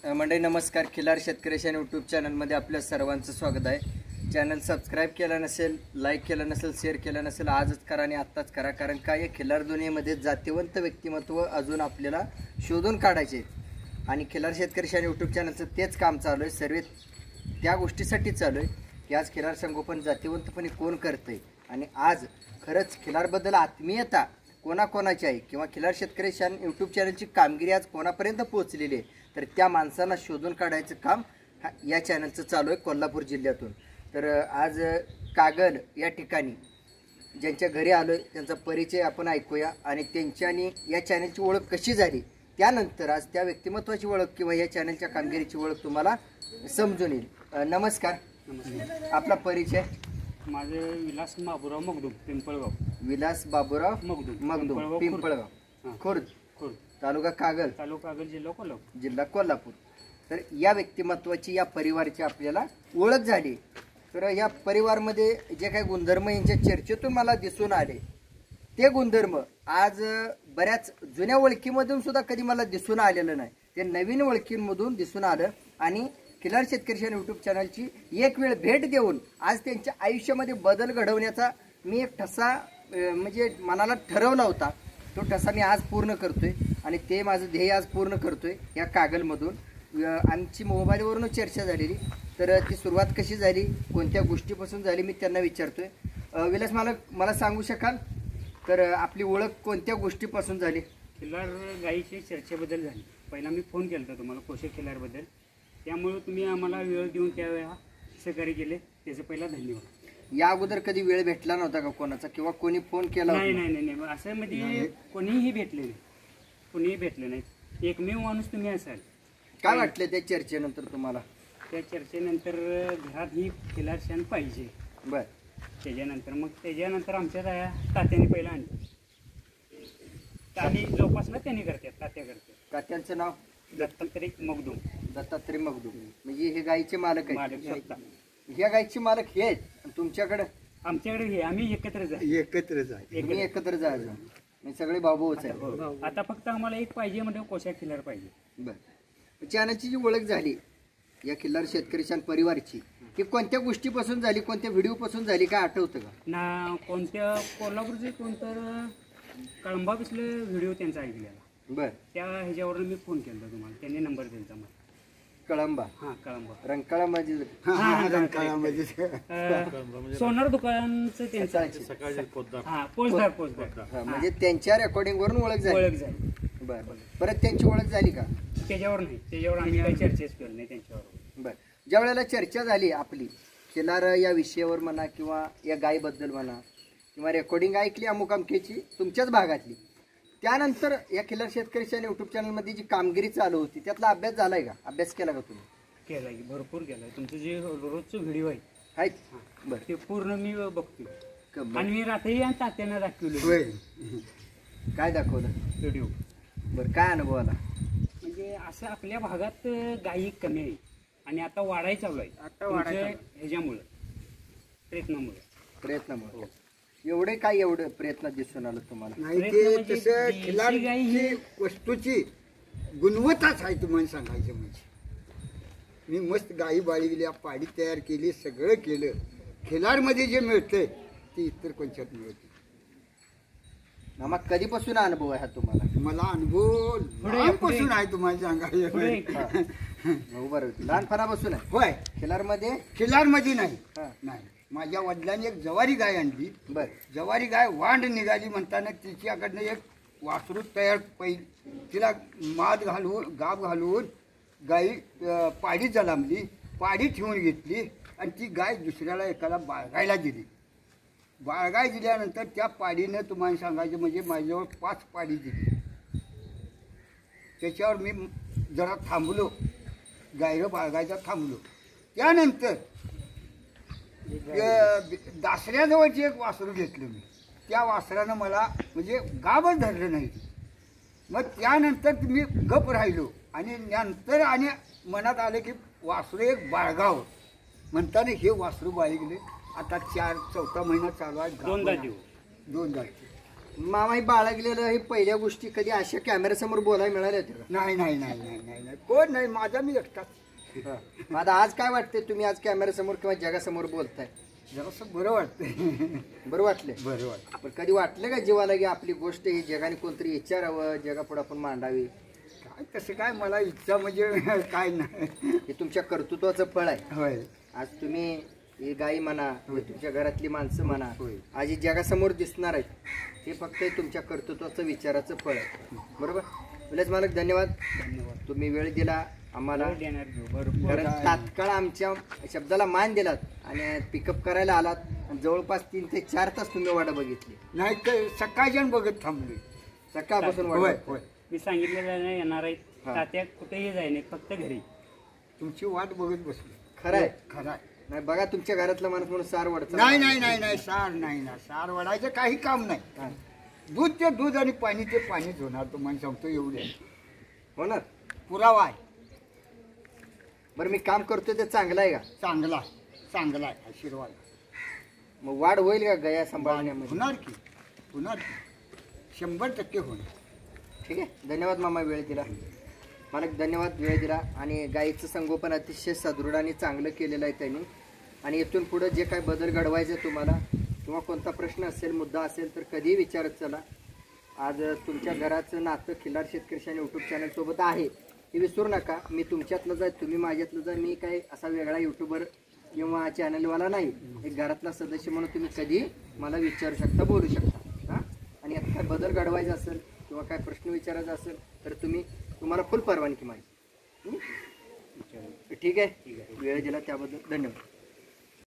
मंडळी नमस्कार. खिलार शेतकऱ्याच्या यूट्यूब चॅनलमध्ये आपल्या सर्वांचं स्वागत आहे. चॅनल सबस्क्राईब केला नसेल, लाईक केलं नसेल, शेअर केलं नसेल, आजच करा आणि आत्ताच करा. कारण काय या खिलार दुनियेमध्ये जातीवंत व्यक्तिमत्व अजून आपल्याला शोधून काढायचे आणि खिलार शेतकऱ्याच्या यूट्यूब चॅनलचं तेच काम चालू आहे. सर्व त्या गोष्टीसाठी चालू आहे की आज खिलार संगोपन जातीवंतपणे कोण करतंय आणि आज खरंच खिलारबद्दल आत्मीयता कोणाकोणाची आहे किंवा खिलार शेतकऱ्याच्या यूट्यूब चॅनलची कामगिरी आज कोणापर्यंत पोहोचलेली आहे तर त्या माणसांना शोधून काढायचं काम या चॅनलचं चालू आहे कोल्हापूर जिल्ह्यातून. तर आज कागल या ठिकाणी ज्यांच्या घरी आलो आहे त्यांचा परिचय आपण ऐकूया आणि त्यांच्यानी या चॅनलची ओळख कशी झाली त्यानंतर आज त्या व्यक्तिमत्वाची ओळख किंवा या चॅनलच्या कामगिरीची ओळख तुम्हाला समजून येईल. नमस्कार. आपला परिचय? माझे विलास बाबूराव मगदूम, पिंपळगाव. विलास बाबूराव मगदूम, पिंपळगाव, खुर्द, तालुका कागल, जिल्हा कोल्हापूर. तर या व्यक्तिमत्वाची या परिवाराची आपल्याला ओळख झाली. तर या परिवारमध्ये जे काही गुणधर्म यांच्या चर्चेतून मला दिसून आले ते गुणधर्म आज बऱ्याच जुन्या ओळखीमधून सुद्धा कधी मला दिसून आलेलं नाही. ते नवीन ओळखींमधून दिसून आलं आणि खिलार शेतकऱ्याच्या यूट्यूब चॅनलची एक वेळ भेट देऊन आज त्यांच्या आयुष्यामध्ये बदल घडवण्याचा मी एक ठसा म्हणजे मनाला ठरवला होता. तो ठसा मी आज पूर्ण करतोय आणि ते माझं ध्येय आज पूर्ण करतोय या कागलमधून. आमची मोबाईलवरून चर्चा झालेली, तर ती सुरुवात कशी झाली, कोणत्या गोष्टीपासून झाली मी त्यांना विचारतोय. विलास मला सांगू शकाल तर आपली ओळख कोणत्या गोष्टीपासून झाली? खिलार गाईची चर्चेबद्दल झाली. पहिला मी फोन केला होता तुम्हाला कोशे खिलारबद्दल, त्यामुळे तुम्ही आम्हाला वेळ देऊन त्यावेळेला सहकार्य केले, त्याचं पहिला धन्यवाद. या अगोदर कधी वेळ भेटला नव्हता का कोणाचा किंवा कोणी फोन केला? नाही नाही नाही नाही असं म्हणजे कोणीही भेटले नाही, कोणीही भेटले नाही. एकमेव माणूस तुम्ही असाल. काय वाटलं त्या चर्चेनंतर तुम्हाला? त्या चर्चेनंतर घरात ही खिलार शान पाहिजे. बर. त्याच्यानंतर आमच्या तात्याने पहिला आणली. आणि जोपासना त्यांनी करतात, तात्या करतात. तात्यांचं नाव? दत्तात्रय मगदूम. दत्तात्रय मगदूम म्हणजे हे गाईचे मालक आहेत? स्वतः ह्या गाईचे मालक हे आहेत. तुमच्याकडे? आमच्याकडे हे आम्ही एकत्रच आहे. एकत्र जायचं मी सगळे भाऊच आहे. आता फक्त आम्हाला एक पाहिजे म्हणजे कोशा खिलार पाहिजे. बर. चॅनलची जी ओळख झाली या खिल्लार शेतकऱ्याच्या परिवारची ती कोणत्या गोष्टीपासून झाली, कोणत्या व्हिडिओ पासून झाली, काय आठवतं का? ना कोणत्या कोल्हापूरचे कोणतं कळंबा पिसले व्हिडिओ त्यांचा ऐकलेला. बर. त्या ह्याच्यावरून मी फोन केला तुम्हाला, त्यांनी नंबर दिला मला. कळंबा? हां कळंबा. रंकाळा म्हणजे सोनार दुकानचं त्यांचं. हां पोचदार. म्हणजे त्यांच्या रेकॉर्डिंग वरून ओळख झाली. बरं. परत त्यांची ओळख झाली का? त्याच्यावर नाही, त्याच्यावर आम्ही काही चर्चाच केली नाही त्यांच्यावर. बरं. ज्या वेळेला चर्चा झाली आपली खिलार या विषयावर म्हणा किंवा या गायीबद्दल म्हणा किंवा रेकॉर्डिंग ऐकली अमुक अमकेची तुमच्याच भागातली, त्यानंतर या खिलार शेतकऱ्याच्या यूट्यूब चॅनलमध्ये जी कामगिरी चालू होती त्यातला अभ्यास झालाय का? अभ्यास केला का तुम्ही? केलाय, भरपूर केलाय. तुमचं जे रोजचं व्हिडिओ आहेत बरं ते पूर्ण मी बघतोय आणि मी रात्री आणि तात्यांना दाखवलं. काय दाखवलं? व्हिडिओ. बरं. काय अनुभव आला? म्हणजे असं आपल्या भागात गायी कमी आहे आणि आता वाढायला चालू आहे. आता ह्याच्यामुळं प्रयत्नामुळे. एवढे काय एवढे प्रयत्न दिसून आलं तुम्हाला? नाही ते तसं खिलार वस्तूची गुणवत्ताच आहे तुम्हाला सांगायचं म्हणजे. मी मस्त गाई बाळी गेल्या, पाडी तयार केली, सगळं केलं. खिलारमध्ये जे मिळतंय ते इतर कोणत्यात मिळत नाही. मामा कधीपासून अनुभव आहे हा तुम्हाला? मला अनुभव लहानपासून आहे तुम्हाला सांगायचं. बरं. लहानपणापासून आहे? होय. खिलारमध्ये नाही. माझ्या वडिलांनी एक जवारी गाय आणली. बर. जवारी गाय वांड निघाली म्हणताना तिच्याकडनं एक वासरू तयार तिला माद घालून गाब घालून गाई पाडी जलामली, पाडी ठेवून घेतली आणि ती गाय दुसऱ्याला एकाला बाळगायला दिली. बाळगाय दिल्यानंतर त्या पाडीनं तुम्हाला सांगायचं म्हणजे माझ्याजवळ 5 पाडी दिली. त्याच्यावर मी जरा थांबलो, गायरं बाळगायचा थांबलो. त्यानंतर दासऱ्याजवळची एक वासरू घेतलं मी. त्या वासरानं मला म्हणजे गाबच धरलं नाही. मग त्यानंतर मी गप राहिलो आणि नंतर आणि मनात आलं की वासरू एक बाळगावं म्हणताना हे वासरू बाळगले. आता 4-4 महिना चालू आहे. 2 दात. मामा ही बाळगलेलं हे पहिल्या गोष्टी कधी अशा कॅमेऱ्यासमोर बोलायला मिळाल्या होत्या का? नाही नाही नाही नाही नाही नाही कोण नाही माझा मी एकटाच. मग आता आज काय वाटतंय तुम्ही आज कॅमेऱ्यासमोर किंवा जगासमोर बोलताय? जरासं बरं वाटतंय. बरं वाटले? बरं वाटतं. पण कधी वाटलं का जीवाला की आपली गोष्ट ही जगाने कोणतरी विचारावं, जगापुढे आपण मांडावी? काय तसं काय मला इच्छा म्हणजे काय नाही. हे तुमच्या कर्तृत्वाचं फळ आहे. होय आज तुम्ही ही गाई म्हणा, तुमच्या घरातली माणसं म्हणा, होय. आज ही जगासमोर दिसणार आहेत, हे फक्त तुमच्या कर्तृत्वाचं विचाराचं फळ आहे. बरोबर? विलास मालक धन्यवाद. धन्यवाद. तुम्ही वेळ दिला आम्हाला, वेळ देणार घेऊ भरपूर. कारण तात्काळ आमच्या शब्दाला मान दिलात आणि पिकअप करायला आलात. आणि जवळपास 3 ते 4 तास तुम्ही वाट बघितली. नाही तर सकाळच्यान बघत थांबली. सकाळपासून होय वाट होय मी सांगितलेलं नाही येणार आहेत. हा. तात्या कुठेही जाय नाही, फक्त घरी. तुमची वाट बघत बसली. खरं आहे. खरं आहे. नाही बघा, तुमच्या घरातला माणूस म्हणून सार वडचा. नाही नाही नाही नाही सार नाही ना, सार वडायचं काही काम नाही. हा. दूध ते दूध आणि पाणी ते पाणीच होणार. तुम्हाला सांगतो एवढे होणार. पुरावा आहे. बरं मी काम करतोय ते चांगलं आहे का? चांगला चांगला आहे आशीर्वाद. मग वाढ होईल का गया सांभाळण्यामध्ये? होणार की होणार की 100% होणार. ठीक आहे. धन्यवाद मामा, वेळ दिला. मालक धन्यवाद, वेळ दिला. आणि गाईचं संगोपन अतिशय सदृढ आणि चांगलं केलेलं आहे त्यांनी. आणि इथून पुढं जे काय बदल घडवायचे तुम्हाला किंवा कोणता प्रश्न असेल, मुद्दा असेल तर कधीही विचारत चला. आज तुमच्या घराचं नातं खिल्लार शेतकरी आणि यूट्यूब चॅनलसोबत आहे हे विसरू नका. मी तुमच्यातलंच आहे, तुम्ही माझ्यातलंच आहे. मी काय असा वेगळा यूट्यूबर किंवा चॅनलवाला नाही. एक घरातला सदस्य म्हणून तुम्ही कधी मला विचारू शकता, बोलू शकता. हां. आणि यात काय बदल घडवायचा असेल किंवा काय प्रश्न विचारायचा असेल तर तुम्हाला फुल परवानगी माहिती. ठीक आहे. वेळ दिला त्याबद्दल धन्यवाद.